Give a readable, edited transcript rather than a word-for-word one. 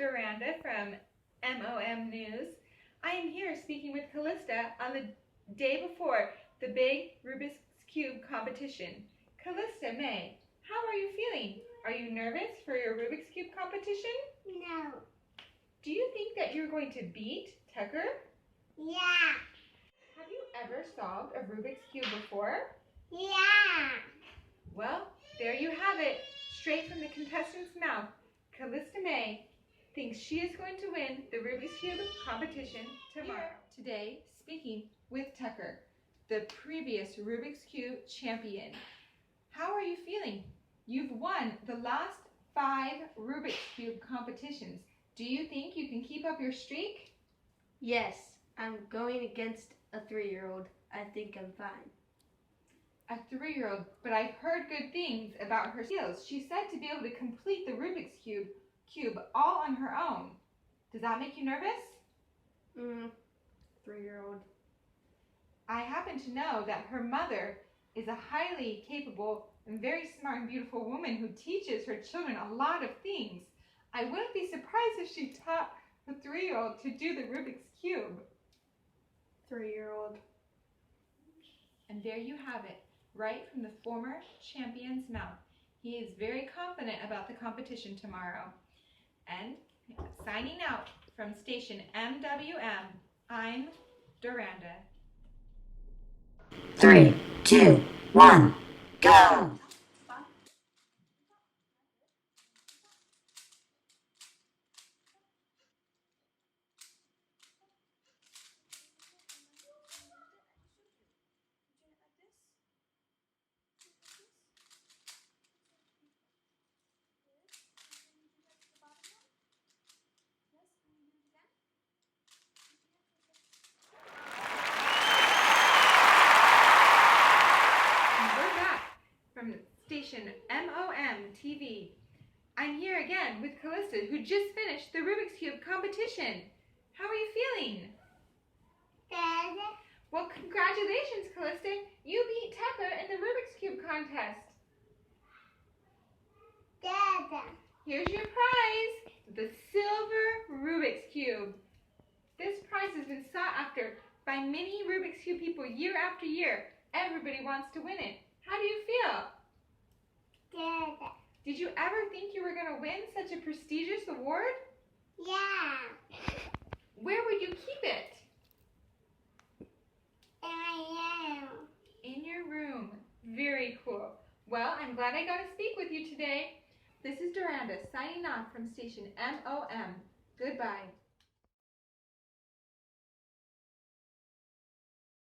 Duranda from MOM News. I am here speaking with Calista on the day before the big Rubik's Cube competition. Calista, May, how are you feeling? Are you nervous for your Rubik's Cube competition? No. Do you think that you're going to beat Tucker? Yeah. Have you ever solved a Rubik's Cube before? Yeah. Well, there you have it, straight from the contestant's mouth. Calista May thinks she is going to win the Rubik's Cube competition tomorrow. Today, speaking with Tucker, the previous Rubik's Cube champion. How are you feeling? You've won the last 5 Rubik's Cube competitions. Do you think you can keep up your streak? Yes, I'm going against a 3-year-old. I think I'm fine. A 3-year-old, but I've heard good things about her skills. She's said to be able to complete the Rubik's Cube all on her own. Does that make you nervous? 3-year-old. I happen to know that her mother is a highly capable and very smart and beautiful woman who teaches her children a lot of things. I wouldn't be surprised if she taught the 3-year-old to do the Rubik's Cube. 3-year-old. And there you have it, right from the former champion's mouth. He is very confident about the competition tomorrow. And signing out from station MWM, I'm Duranda. 3, 2, 1, go! From station MOM TV. I'm here again with Calista, who just finished the Rubik's Cube competition. How are you feeling? Good. Well, congratulations, Calista. You beat Tucker in the Rubik's Cube contest. Good. Here's your prize, the silver Rubik's Cube. This prize has been sought after by many Rubik's Cube people year after year. Everybody wants to win it. How do you feel? Good. Did you ever think you were going to win such a prestigious award? Yeah. Where would you keep it? I am. In your room. Very cool. Well, I'm glad I got to speak with you today. This is Duranda signing off from station MOM. Goodbye.